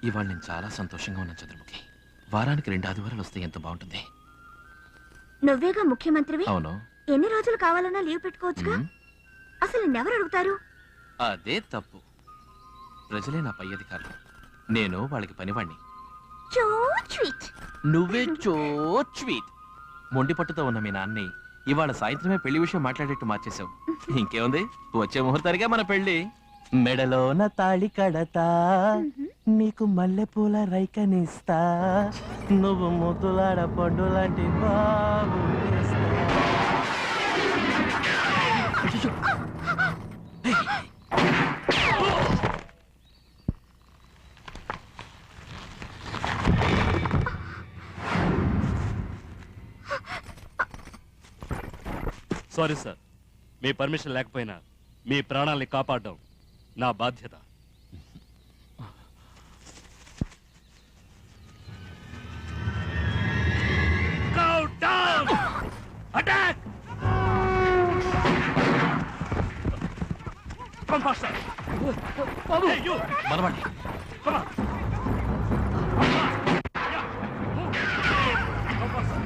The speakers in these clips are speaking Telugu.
ఇవాళ నేను చాలా సంతోషంగా ఉన్నాను చంద్రముఖి. వారానికి 2 ఆదివారాలు వస్తే ఎంత బాగుంటుంది. నువ్వేగా ముఖ్యమంత్రివి. అవును. ఎన్ని రోజులు కావాలన్నా లీవ్ పెట్టుకోవచ్చుగా. అసలు నిన్నెవరు అడుగుతారు? అదే తప్పు. ప్రజలే నా పై అధికారులు, నేను వాళ్ళకి పనివాణ్ణి. నువ్వే చోచ్వీట్. మొండి పట్టుతో ఉన్న మీ నాన్ని ఇవాళ సాయంత్రమే పెళ్లి విషయం మాట్లాడేట్టు మార్చేశావు. ఇంకేముంది, వచ్చే ముహూర్తానికే మన పెళ్లి. మెడలోన తాళి కడతా, నీకు మల్లెపూల రైకనిస్తా, నువ్వు ముద్దులాడ పండు లాంటి బాబు. సారీ సార్, మీ పర్మిషన్ లేకపోయినా మీ ప్రాణాల్ని కాపాడడం నా బాధ్యత. Attack! Come faster! Babu! Hey, you! Marwani! Come on! Come faster!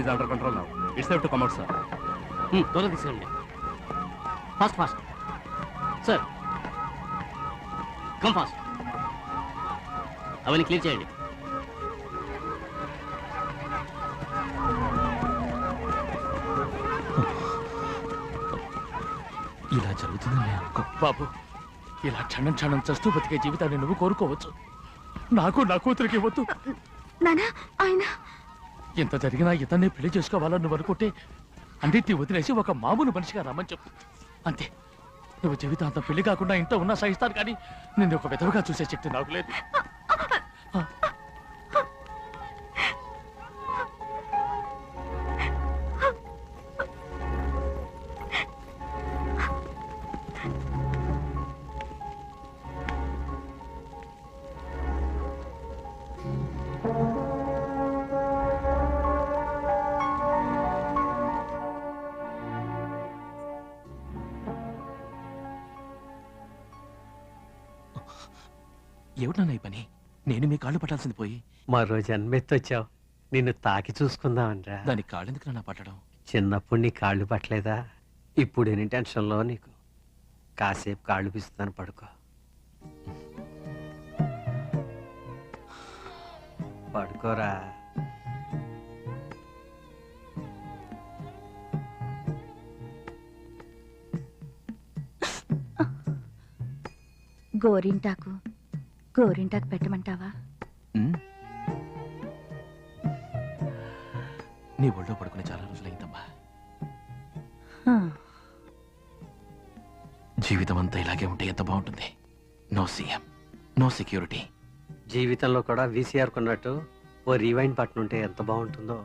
Is under control now. It's safe to come out, sir. Door తీసేయండి. Fast, fast. Sir. Come fast. అవన్నీ క్లియర్ చేయండి. ఇలా జరుగుతుందని అనుకో బాబు. ఇలా క్షణం క్షణం చస్తూ బతికే జీవితాన్ని నువ్వు కోరుకోవచ్చు. నాకు నా కూతురికి ఇవ్వద్దు. నానా, ఆయన ఎంత జరిగినా ఇతన్ని పెళ్లి చేసుకోవాలని నువ్వు అనుకుంటే అన్నిటినీ వదిలేసి ఒక మామూలు మనిషిగా రమ్మని చెప్పు. అంతే. నువ్వు జీవితాంతం పెళ్లి కాకుండా ఇంత ఉన్నా సహిస్తాను, కానీ నిన్ను ఒక విధవగా చూసే శక్తి నాకు లేదు. ఏమిటన్నా ఈ పని? నేను మీ కాళ్ళు పట్టాల్సింది పోయి మరో జన్మెత్తొచ్చావు. నిన్ను తాకి చూసుకుందామనరా. దానికి కాళ్ళు ఎందుకు నా పట్టడం? చిన్నప్పుడు నీ కాళ్ళు పట్టలేదా? ఇప్పుడు ఎన్ని టెన్షన్లో నీకు. కాసేపు కాళ్ళు పిస్తాను, పడుకో. పడుకోరా. గోరింటాకు గోరింటాకు పెట్టమంటావా? నీ ఒళ్ళో పడుకునే చాలా రోజులైందమ్మా. జీవితం అంతా ఇలాగే ఉంటే ఎంత బాగుంటుంది. No CM, no security. జీవితంలో కూడా వీసీఆర్ కొన్నట్టు ఓ రీవైండ్ బటన్ ఉంటే ఎంత బాగుంటుందో.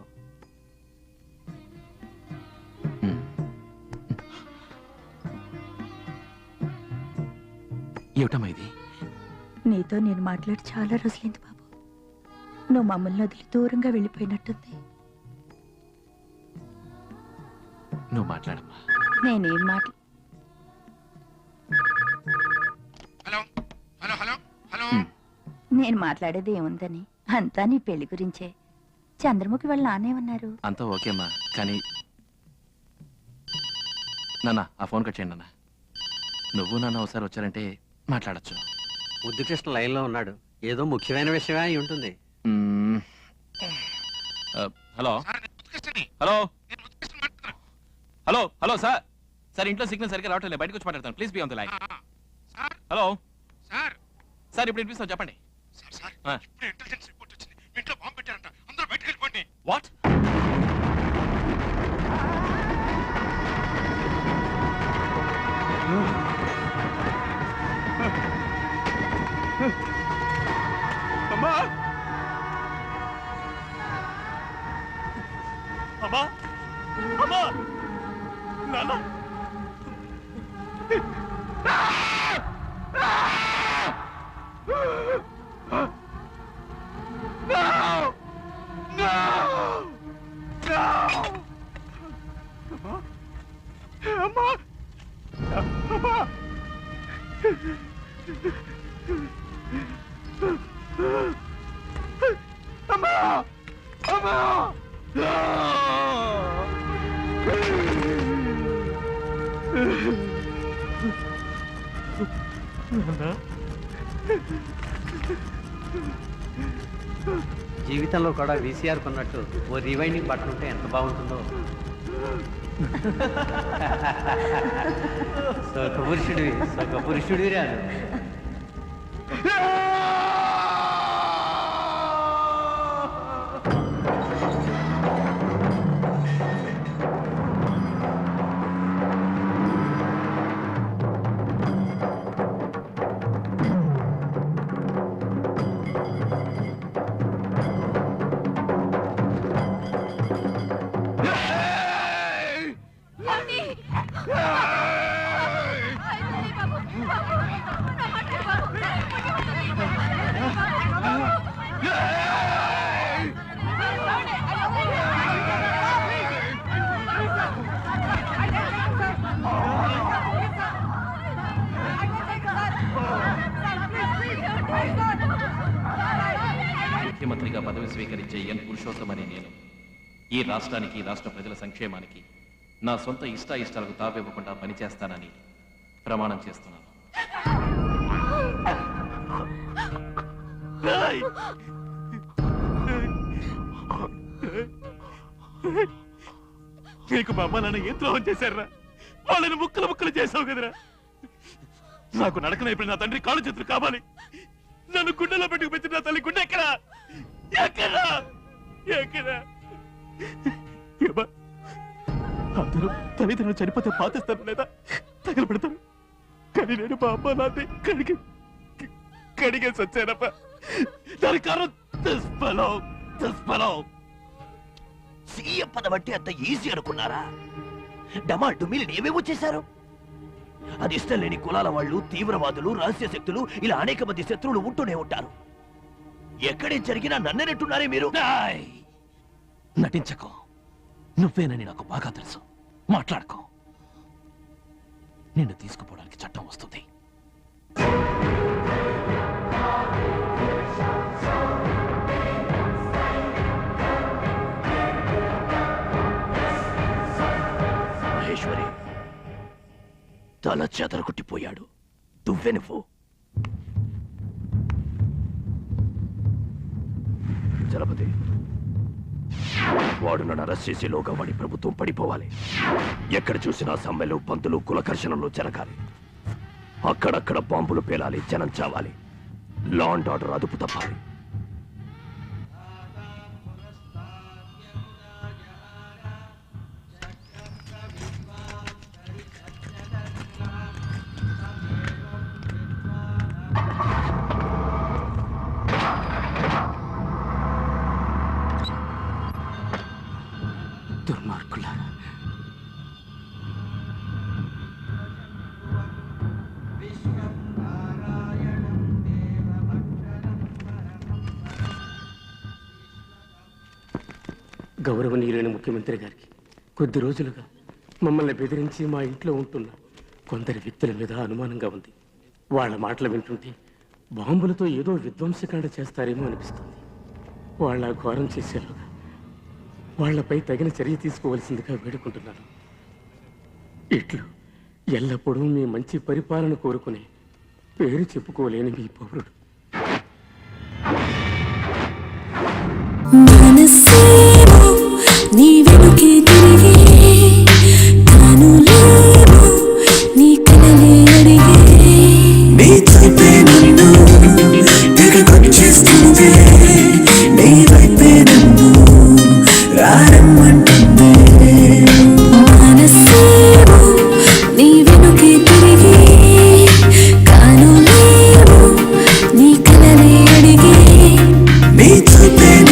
ఏమిటమ్మా ఇది? నీతో నేను మాట్లాడి చాలా రోజులైంది బాబు. నువ్వు మమ్మల్ని వదిలి దూరంగా వెళ్ళిపోయినట్టుంది. నువ్వు మాట్లాడమ్మా. నేనేం హలో హలో హలో హలో. నేను మాట్లాడేది ఏముందని, అంతా నీ పెళ్లి గురించే. చంద్రముఖి వాళ్ళ నాన్నేమన్నారు? అంతా ఓకేమ్మా, కానీ నాన్న ఆ ఫోన్ కట్ చేయండి నాన్న. నువ్వు నాన్న ఒకసారి వచ్చారంటే మాట్లాడచ్చు. ముద్దు కృష్ణ లైన్లో ఉన్నాడు. ఏదో ముఖ్యమైన విషయమే అయి ఉంటుంది. హలో సార్ నేను ముత్తుకృష్ణని. హలో నేను ముత్తుకృష్ణని మాట్లాడుతున్నాను. హలో హలో సార్ సార్ ఇంట్లో సిగ్నల్ సరిగ్గా రావట్లేదు, బయటకు వచ్చి మాట్లాడతాను. Please be on the line. Sir hello sir sir ఇప్పుడు వినిపిస్తాను, చెప్పండి. సార్ ఆ. ఇప్పుడు ఇంటెలిజెన్స్ రిపోర్ట్ వచ్చింది. మీ ఇంట్లో బాంబు పెట్టారంట. అందరూ బయటకు వెళ్ళిపోండి. వాట్? అమ్మా అమ్మా అమ్మా నాన్న జీవితంలో కూడా వీసీఆర్ కొన్నట్టు ఓ రివైండింగ్ బటన్ ఉంటే ఎంత బాగుంటుందో. సుఖపురుషుడివి రాదు. ముఖ్యమంత్రిగా పదవి స్వీకరించే ఎన్ పురుషోత్తమని నేను ఈ రాష్ట్రానికి, రాష్ట్ర ప్రజల సంక్షేమానికి నా సొంత ఇష్టాయిష్టాలకు తావివ్వకుండా పనిచేస్తానని ప్రమాణం చేస్తున్నాను. నీకు మా అమ్మ నాన్న ఏం ద్రోహం చేశారా? వాళ్ళని ముక్కలు ముక్కలు చేసావు కదరా. నాకు నడకనైపోయిన నా తండ్రి కాళ్ళు చేతులు కావాలి. నన్ను గుండెలో పెట్టుకు పెంచిన నా తల్లి గుండె ఎక్కడా ఎక్కడా ఎక్కడా? అందరూ తల్లిదండ్రులు చనిపోతే పాతిస్తారు లేదా తగలబెడతారు. కానీ నేను మా అమ్మ నాన్నే కడిగేసి వచ్చానప్ప. దాని కారణం సీఎం పదవంటే అంత ఈజీ అనుకున్నారా? డమాల్ డుమిల్ ఏమేమో చేశారు. అది ఇష్టం లేని కులాల వాళ్ళు, తీవ్రవాదులు, రహస్య శక్తులు, ఇలా అనేక మంది శత్రువులు ఉంటూనే ఉంటారు. ఎక్కడే జరిగినా నన్నెనట్టున్నారే మీరు. నటించకో, నువ్వేనని నాకు బాగా తెలుసు. మాట్లాడుకో. నిన్ను తీసుకుపోవడానికి చట్టం వస్తుంది. మహేశ్వరి తల చెదరగొట్టిపోయాడు. నువ్వే నువ్వు. చలపతి, వాడు నన్ను అరెస్ట్ చేసేలోగా వాడి ప్రభుత్వం పడిపోవాలి. ఎక్కడ చూసినా సమ్మెలు, బంతులు, కులకర్షణలు జరగాలి. అక్కడక్కడ బాంబులు పేలాలి, జనం చావాలి. లా అండ్ ఆర్డర్ అదుపు తప్పాలి. దుర్మార్గులారా, గౌరవనీయులైన ముఖ్యమంత్రి గారికి కొద్ది రోజులుగా మమ్మల్ని బెదిరించి మా ఇంట్లో ఉంటున్న కొందరి వ్యక్తుల మీద అనుమానంగా ఉంది. వాళ్ళ మాటలు వింటుంటే బాంబులతో ఏదో విధ్వంసకాండ చేస్తారేమో అనిపిస్తుంది. వాళ్ళ ఘోరం చేసేలోగా వాళ్లపై తగిన చర్య తీసుకోవలసిందిగా వేడుకుంటున్నాను. ఇట్లు ఎల్లప్పుడూ మీ మంచి పరిపాలన కోరుకునే పేరు చెప్పుకోలేని మీ పౌరుడు. మనసే